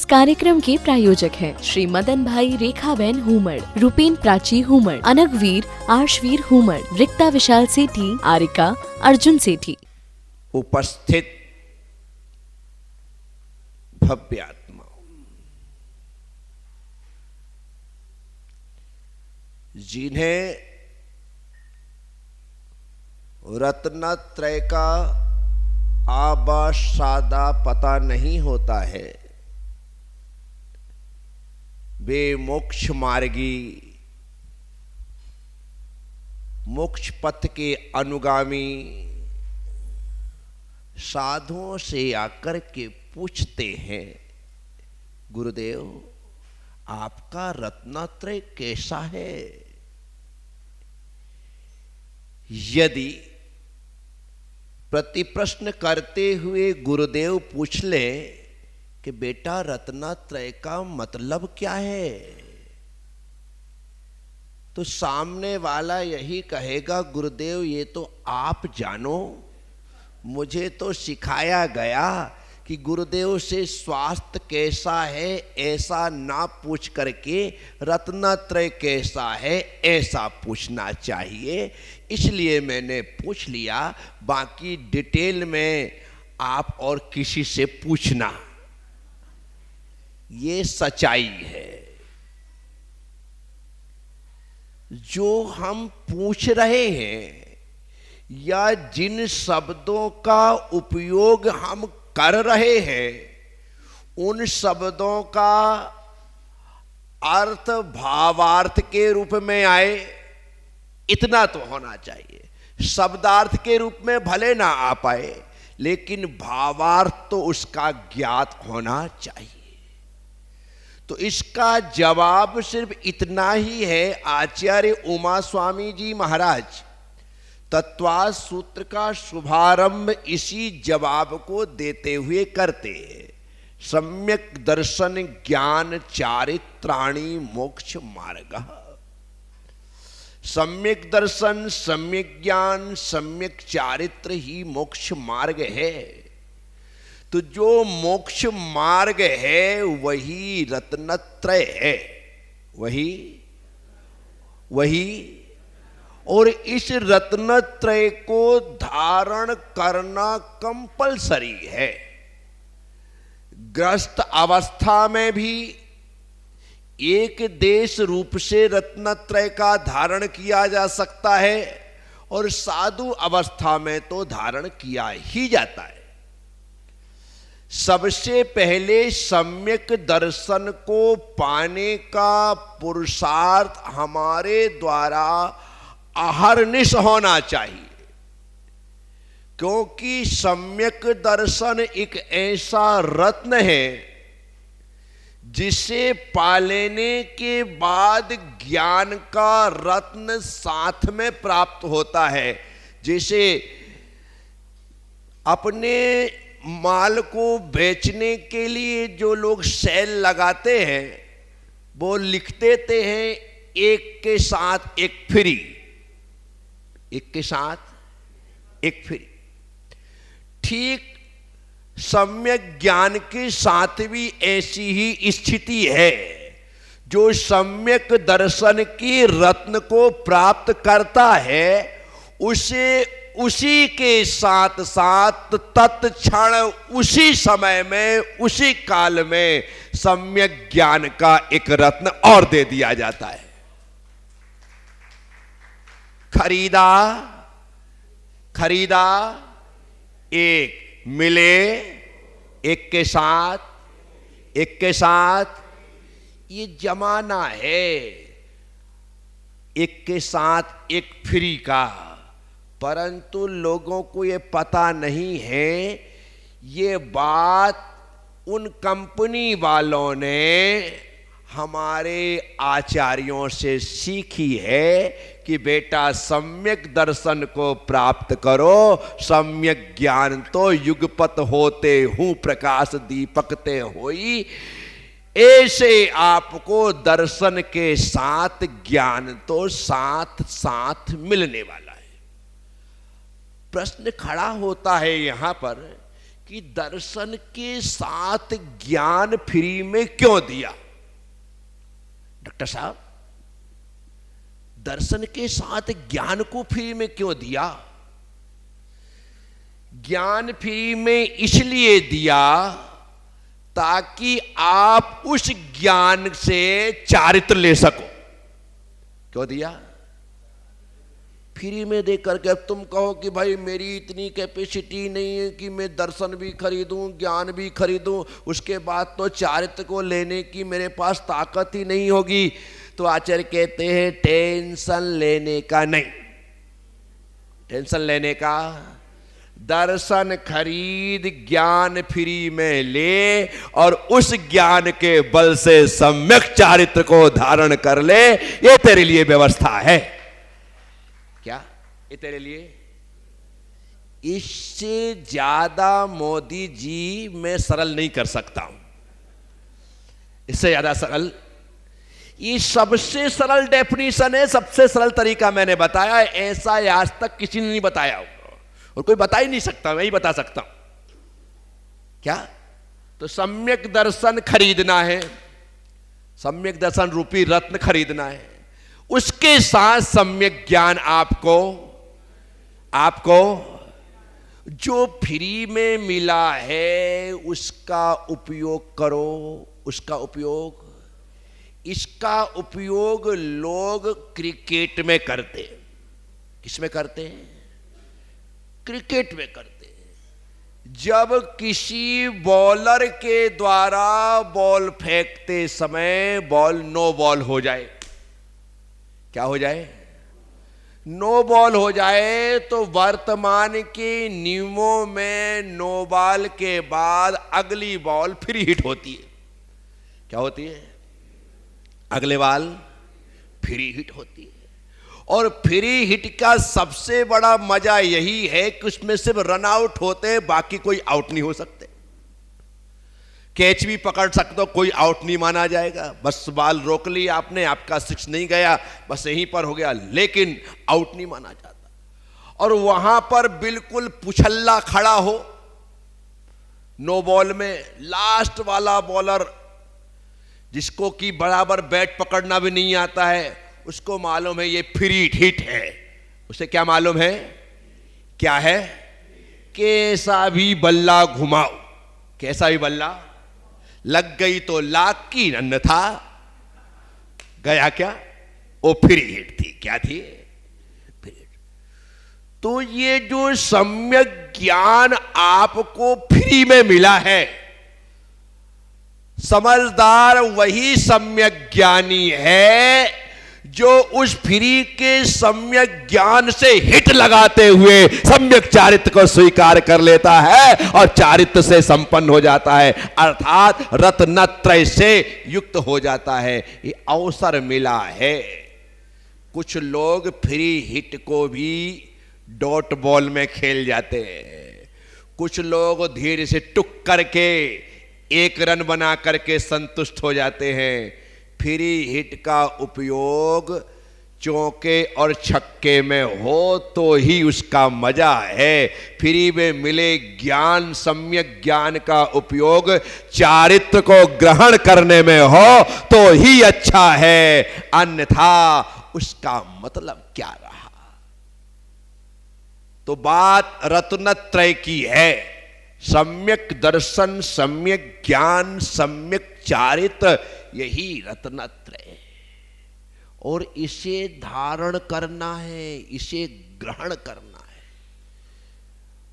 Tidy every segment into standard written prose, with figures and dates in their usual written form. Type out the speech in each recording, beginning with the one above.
कार्यक्रम के प्रायोजक हैं श्री मदन भाई रेखाबेन हुमड़, रूपेन प्राची हुमड़, अनगवीर आर्शवीर हुमड़, रिक्ता विशाल सेठी, आरिका अर्जुन सेठी। उपस्थित भव्य आत्मा, जिन्हें रत्नत्रय का आबा सादा पता नहीं होता है, वे मोक्ष मार्गी, मोक्ष पथ के अनुगामी साधुओं से आकर के पूछते हैं, गुरुदेव आपका रत्नत्रय कैसा है? यदि प्रति प्रश्न करते हुए गुरुदेव पूछ ले कि बेटा रत्नत्रय का मतलब क्या है, तो सामने वाला यही कहेगा, गुरुदेव ये तो आप जानो, मुझे तो सिखाया गया कि गुरुदेव से स्वास्थ्य कैसा है ऐसा ना पूछ करके रत्नत्रय कैसा है ऐसा पूछना चाहिए, इसलिए मैंने पूछ लिया, बाकी डिटेल में आप और किसी से पूछना। ये सच्चाई है। जो हम पूछ रहे हैं या जिन शब्दों का उपयोग हम कर रहे हैं, उन शब्दों का अर्थ भावार्थ के रूप में आए, इतना तो होना चाहिए। शब्दार्थ के रूप में भले ना आ पाए, लेकिन भावार्थ तो उसका ज्ञात होना चाहिए। तो इसका जवाब सिर्फ इतना ही है। आचार्य उमा स्वामी जी महाराज तत्वार्थ सूत्र का शुभारंभ इसी जवाब को देते हुए करते हैं, सम्यक दर्शन ज्ञान चारित्राणि मोक्ष मार्ग। सम्यक दर्शन, सम्यक ज्ञान, सम्यक चारित्र ही मोक्ष मार्ग है। तो जो मोक्ष मार्ग है वही रत्नत्रय है, वही और इस रत्नत्रय को धारण करना कंपलसरी है। ग्रस्त अवस्था में भी एक देश रूप से रत्नत्रय का धारण किया जा सकता है और साधु अवस्था में तो धारण किया ही जाता है। सबसे पहले सम्यक दर्शन को पाने का पुरुषार्थ हमारे द्वारा अहर्निश होना चाहिए, क्योंकि सम्यक दर्शन एक ऐसा रत्न है जिसे पा लेने के बाद ज्ञान का रत्न साथ में प्राप्त होता है। जैसे अपने माल को बेचने के लिए जो लोग सेल लगाते हैं, वो लिख देते हैं एक के साथ एक फ्री, एक के साथ एक फ्री। ठीक सम्यक ज्ञान के साथ भी ऐसी ही स्थिति है। जो सम्यक दर्शन की रत्न को प्राप्त करता है, उसे उसी के साथ साथ तत्क्षण उसी समय में, उसी काल में सम्यक ज्ञान का एक रत्न और दे दिया जाता है। खरीदा एक, मिले एक के साथ, ये जमाना है एक के साथ एक फ्री का। परंतु लोगों को ये पता नहीं है, ये बात उन कंपनी वालों ने हमारे आचार्यों से सीखी है कि बेटा सम्यक दर्शन को प्राप्त करो, सम्यक ज्ञान तो युगपत होते हूं प्रकाश दीपकते होई। ऐसे आपको दर्शन के साथ ज्ञान तो साथ साथ मिलने वाला है। प्रश्न खड़ा होता है यहां पर कि दर्शन के साथ ज्ञान फ्री में क्यों दिया? डॉक्टर साहब, दर्शन के साथ ज्ञान को फ्री में क्यों दिया? ज्ञान फ्री में इसलिए दिया ताकि आप उस ज्ञान से चारित्र ले सको। क्यों दिया? फ्री में दे करके। अब तुम कहो कि भाई मेरी इतनी कैपेसिटी नहीं है कि मैं दर्शन भी खरीदूं, ज्ञान भी खरीदूं, उसके बाद तो चारित्र को लेने की मेरे पास ताकत ही नहीं होगी। तो आचार्य कहते हैं टेंशन लेने का नहीं, टेंशन लेने का, दर्शन खरीद, ज्ञान फ्री में ले और उस ज्ञान के बल से सम्यक चारित्र को धारण कर ले। ये तेरे लिए व्यवस्था है। क्या ये तेरे लिए? इससे ज्यादा मोदी जी मैं सरल नहीं कर सकता हूं। इससे ज्यादा सरल, ये सबसे सरल डेफिनेशन है, सबसे सरल तरीका मैंने बताया है। ऐसा आज तक किसी ने नहीं बताया और कोई बता ही नहीं सकता, मैं ही बता सकता हूं। क्या? तो सम्यक दर्शन खरीदना है, सम्यक दर्शन रूपी रत्न खरीदना है, उसके साथ सम्यक ज्ञान आपको जो फ्री में मिला है उसका उपयोग करो। उसका उपयोग, इसका उपयोग लोग क्रिकेट में करते हैं। किसमें करते हैं? क्रिकेट में करते हैं। जब किसी बॉलर के द्वारा बॉल फेंकते समय बॉल नो बॉल हो जाए, क्या हो जाए? नो बॉल हो जाए, तो वर्तमान के नियमों में नो बॉल के बाद अगली बॉल फ्री हिट होती है। क्या होती है? अगले बॉल फ्री हिट होती है। और फ्री हिट का सबसे बड़ा मजा यही है कि उसमें सिर्फ रन आउट होते हैं, बाकी कोई आउट नहीं हो सकते। कैच भी पकड़ सकते हो, कोई आउट नहीं माना जाएगा। बस बॉल रोक ली आपने, आपका सिक्स नहीं गया, बस यहीं पर हो गया, लेकिन आउट नहीं माना जाता। और वहां पर बिल्कुल पुछल्ला खड़ा हो नो बॉल में, लास्ट वाला बॉलर जिसको कि बराबर बैट पकड़ना भी नहीं आता है, उसको मालूम है ये फ्री हिट है। उसे क्या मालूम है? क्या है? कैसा भी बल्ला घुमाओ, कैसा भी बल्ला लग गई तो लाख की, अन्यथा गया क्या? वो फ्री हिट थी। क्या थी? Free hit. तो ये जो सम्यक ज्ञान आपको फ्री में मिला है, समझदार वही सम्यक ज्ञानी है जो उस फ्री के सम्यक ज्ञान से हिट लगाते हुए सम्यक चारित्र को स्वीकार कर लेता है और चारित्र से संपन्न हो जाता है, अर्थात रत्नत्रय से युक्त हो जाता है। ये अवसर मिला है। कुछ लोग फ्री हिट को भी डॉट बॉल में खेल जाते हैं। कुछ लोग धीरे से टुक करके एक रन बना करके संतुष्ट हो जाते हैं। फ्री हिट का उपयोग चौके और छक्के में हो तो ही उसका मजा है। फ्री में मिले ज्ञान, सम्यक ज्ञान का उपयोग चारित्र को ग्रहण करने में हो तो ही अच्छा है, अन्यथा उसका मतलब क्या रहा? तो बात रत्नत्रय की है। सम्यक दर्शन, सम्यक ज्ञान, सम्यक चारित्र, यही रत्नत्रय है। और इसे धारण करना है, इसे ग्रहण करना है,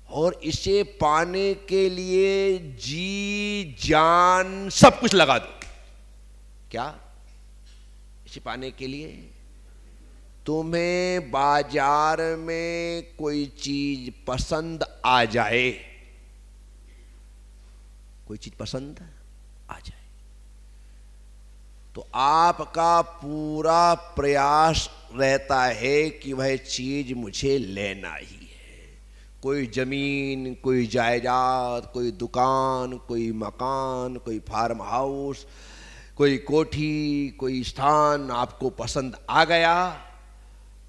और इसे पाने के लिए जी जान सब कुछ लगा दो। क्या? इसे पाने के लिए तुम्हें बाजार में कोई चीज पसंद आ जाए, कोई चीज पसंद आ जाए, तो आपका पूरा प्रयास रहता है कि वह चीज मुझे लेना ही है। कोई जमीन, कोई जायदाद, कोई दुकान, कोई मकान, कोई फार्म हाउस, कोई कोठी, कोई स्थान आपको पसंद आ गया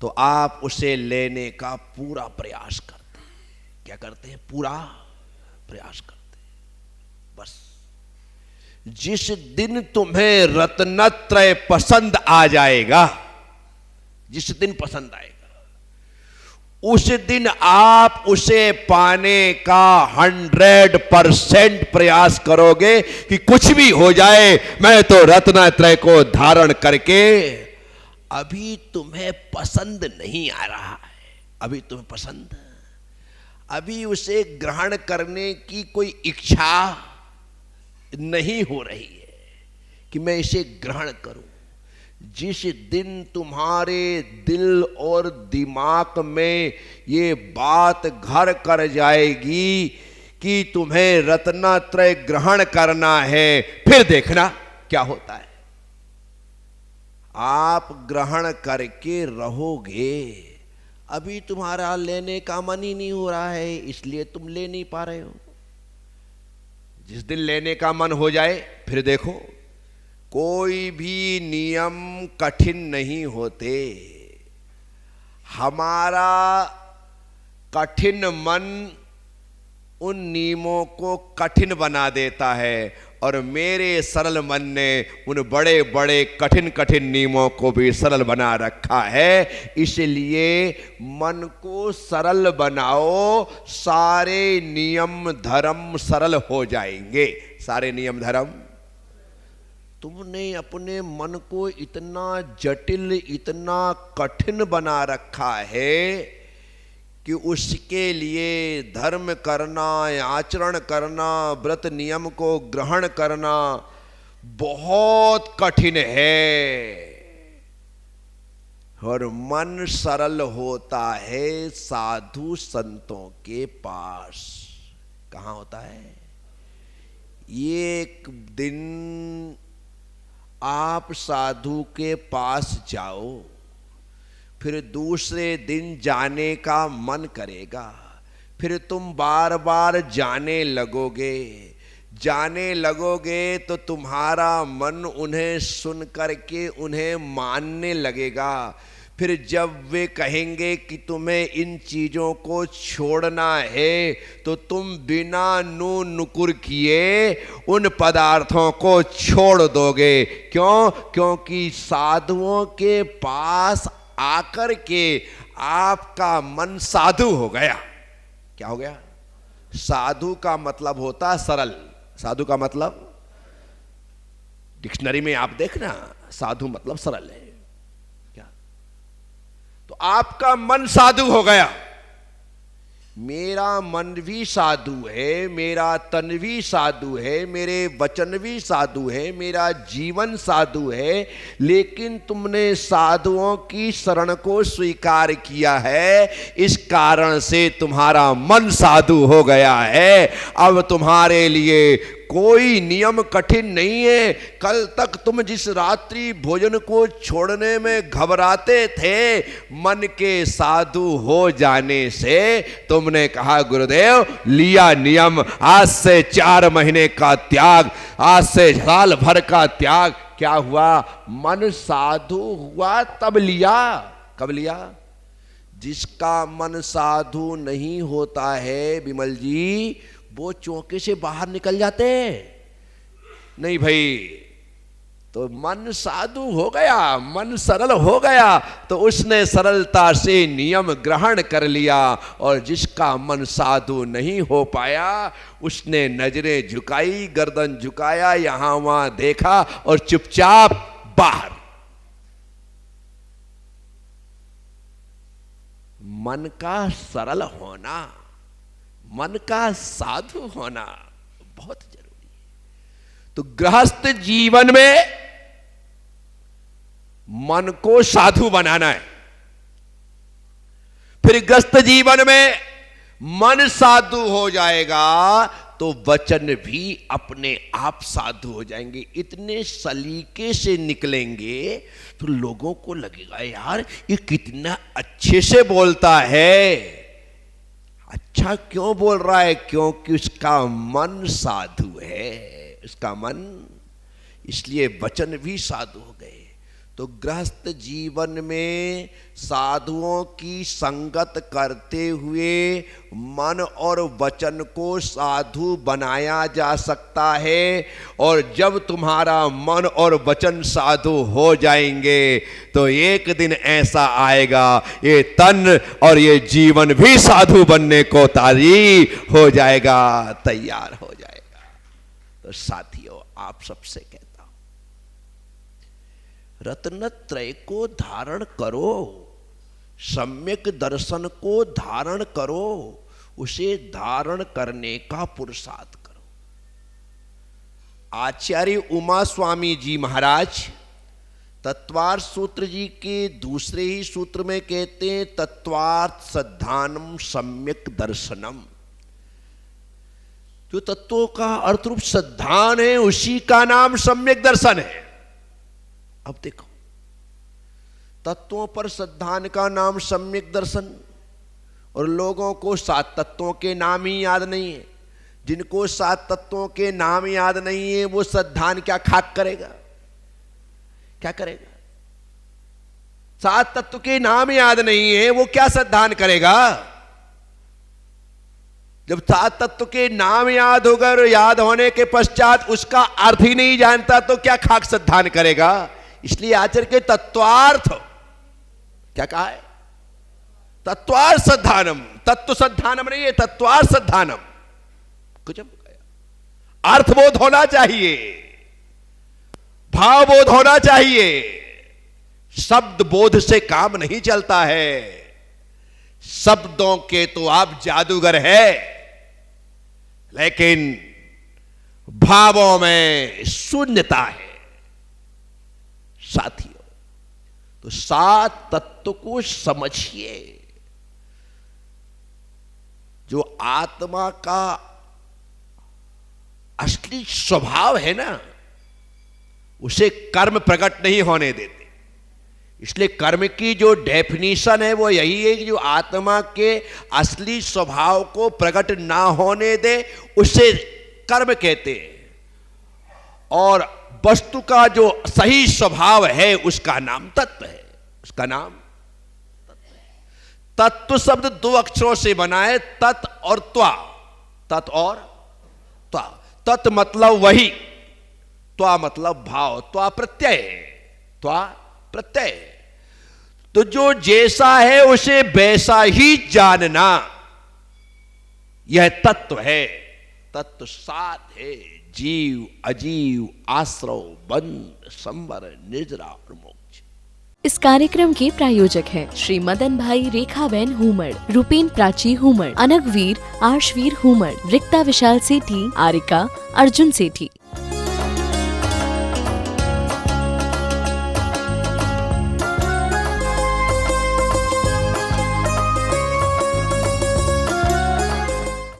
तो आप उसे लेने का पूरा प्रयास करते हैं। क्या करते हैं? पूरा प्रयास करते हैं। बस जिस दिन तुम्हें रत्नत्रय पसंद आ जाएगा, जिस दिन पसंद आएगा, उस दिन आप उसे पाने का 100% प्रयास करोगे कि कुछ भी हो जाए, मैं तो रत्नत्रय को धारण करके। अभी तुम्हें पसंद नहीं आ रहा है, अभी तुम्हें पसंद, अभी उसे ग्रहण करने की कोई इच्छा नहीं हो रही है कि मैं इसे ग्रहण करूं। जिस दिन तुम्हारे दिल और दिमाग में ये बात घर कर जाएगी कि तुम्हें रत्नत्रय ग्रहण करना है, फिर देखना क्या होता है। आप ग्रहण करके रहोगे, अभी तुम्हारा लेने का मन ही नहीं हो रहा है, इसलिए तुम ले नहीं पा रहे हो। जिस दिन लेने का मन हो जाए, फिर देखो, कोई भी नियम कठिन नहीं होते। हमारा कठिन मन उन नियमों को कठिन बना देता है, और मेरे सरल मन ने उन बड़े बड़े कठिन कठिन नियमों को भी सरल बना रखा है। इसलिए मन को सरल बनाओ, सारे नियम धर्म सरल हो जाएंगे। सारे नियम धर्म। तुमने अपने मन को इतना जटिल, इतना कठिन बना रखा है कि उसके लिए धर्म करना, आचरण करना, व्रत नियम को ग्रहण करना बहुत कठिन है। और मन सरल होता है साधु संतों के पास। कहाँ होता है? एक दिन आप साधु के पास जाओ, फिर दूसरे दिन जाने का मन करेगा, फिर तुम बार बार जाने लगोगे। जाने लगोगे तो तुम्हारा मन उन्हें सुन करके उन्हें मानने लगेगा। फिर जब वे कहेंगे कि तुम्हें इन चीज़ों को छोड़ना है, तो तुम बिना नुकुर किए उन पदार्थों को छोड़ दोगे। क्यों? क्योंकि साधुओं के पास आकर के आपका मन साधु हो गया। क्या हो गया? साधु का मतलब होता सरल। साधु का मतलब डिक्शनरी में आप देखना, साधु मतलब सरल है। क्या? तो आपका मन साधु हो गया। मेरा मन भी साधु है, मेरा तन भी साधु है, मेरे वचन भी साधु है, मेरा जीवन साधु है। लेकिन तुमने साधुओं की शरण को स्वीकार किया है, इस कारण से तुम्हारा मन साधु हो गया है। अब तुम्हारे लिए कोई नियम कठिन नहीं है। कल तक तुम जिस रात्रि भोजन को छोड़ने में घबराते थे, मन के साधु हो जाने से तुमने कहा गुरुदेव लिया नियम, आज से 4 महीने का त्याग, आज से साल भर का त्याग। क्या हुआ? मन साधु हुआ तब लिया। कब लिया? जिसका मन साधु नहीं होता है विमल जी, वो चौके से बाहर निकल जाते नहीं भाई। तो मन साधु हो गया, मन सरल हो गया, तो उसने सरलता से नियम ग्रहण कर लिया। और जिसका मन साधु नहीं हो पाया, उसने नजरें झुकाई, गर्दन झुकाया, यहां वहां देखा और चुपचाप बाहर। मन का सरल होना, मन का साधु होना बहुत जरूरी है। तो गृहस्थ जीवन में मन को साधु बनाना है। फिर गृहस्थ जीवन में मन साधु हो जाएगा तो वचन भी अपने आप साधु हो जाएंगे। इतने सलीके से निकलेंगे तो लोगों को लगेगा यार ये कितना अच्छे से बोलता है। अच्छा क्यों बोल रहा है? क्योंकि उसका मन साधु है, उसका मन। इसलिए वचन भी साधु हो गए। तो गृहस्थ जीवन में साधुओं की संगत करते हुए मन और वचन को साधु बनाया जा सकता है। और जब तुम्हारा मन और वचन साधु हो जाएंगे तो एक दिन ऐसा आएगा ये तन और ये जीवन भी साधु बनने को तैयार हो जाएगा, तैयार हो जाएगा। तो साथियों, आप सबसे कहता हूं, रत्नत्रय को धारण करो, सम्यक दर्शन को धारण करो, उसे धारण करने का पुरुषार्थ करो। आचार्य उमा स्वामी जी महाराज तत्वार्थ सूत्र जी के दूसरे ही सूत्र में कहते हैं, तत्वार्थ सद्धानम सम्यक दर्शनम। जो तत्वों का अर्थरूप सद्धान है उसी का नाम सम्यक दर्शन है। अब देखो, तत्वों पर सद्धान का नाम सम्यक दर्शन, और लोगों को 7 तत्वों के नाम ही याद नहीं है। जिनको 7 तत्वों के नाम याद नहीं है वो सद्धान क्या खाक करेगा, क्या करेगा? 7 तत्व के नाम याद नहीं है वो क्या सद्धान करेगा? जब 7 तत्व के नाम याद होगा और याद होने के पश्चात उसका अर्थ ही नहीं जानता तो क्या खाक सद्धान करेगा? इसलिए आचार्य के तत्वार्थ क्या कहा है? तत्वार्थ सद्धानम। तत्व सद्धानम नहीं है, तत्वार्थ सद्धानम। कुछ अर्थबोध होना चाहिए, भावबोध होना चाहिए। शब्द बोध से काम नहीं चलता है। शब्दों के तो आप जादूगर है, लेकिन भावों में शून्यता है। साथियों, तो 7 तत्व को समझिए। जो आत्मा का असली स्वभाव है ना, उसे कर्म प्रकट नहीं होने देते। इसलिए कर्म की जो डेफिनेशन है वो यही है कि जो आत्मा के असली स्वभाव को प्रकट ना होने दे उसे कर्म कहते हैं। और वस्तु का जो सही स्वभाव है उसका नाम तत्व है, उसका नाम तत्व है। तत्व शब्द 2 अक्षरों से बना है, तत् और त्वा। तत् और त्वा। तत् मतलब वही, त्वा मतलब भाव, त्वा प्रत्यय है, त्वा प्रत्यय। तो जो जैसा है उसे वैसा ही जानना, यह तत्व है। तत्व 7 है, जीव, अजीव, आश्रव, बंध, संवर, निजरा और मोक्ष। इस कार्यक्रम के प्रायोजक हैं श्री मदन भाई रेखाबेन हुमड़, रूपेन प्राची हुमड़, अनगवीर आर्शवीर हुमड़, रिक्ता विशाल सेठी, आरिका अर्जुन सेठी।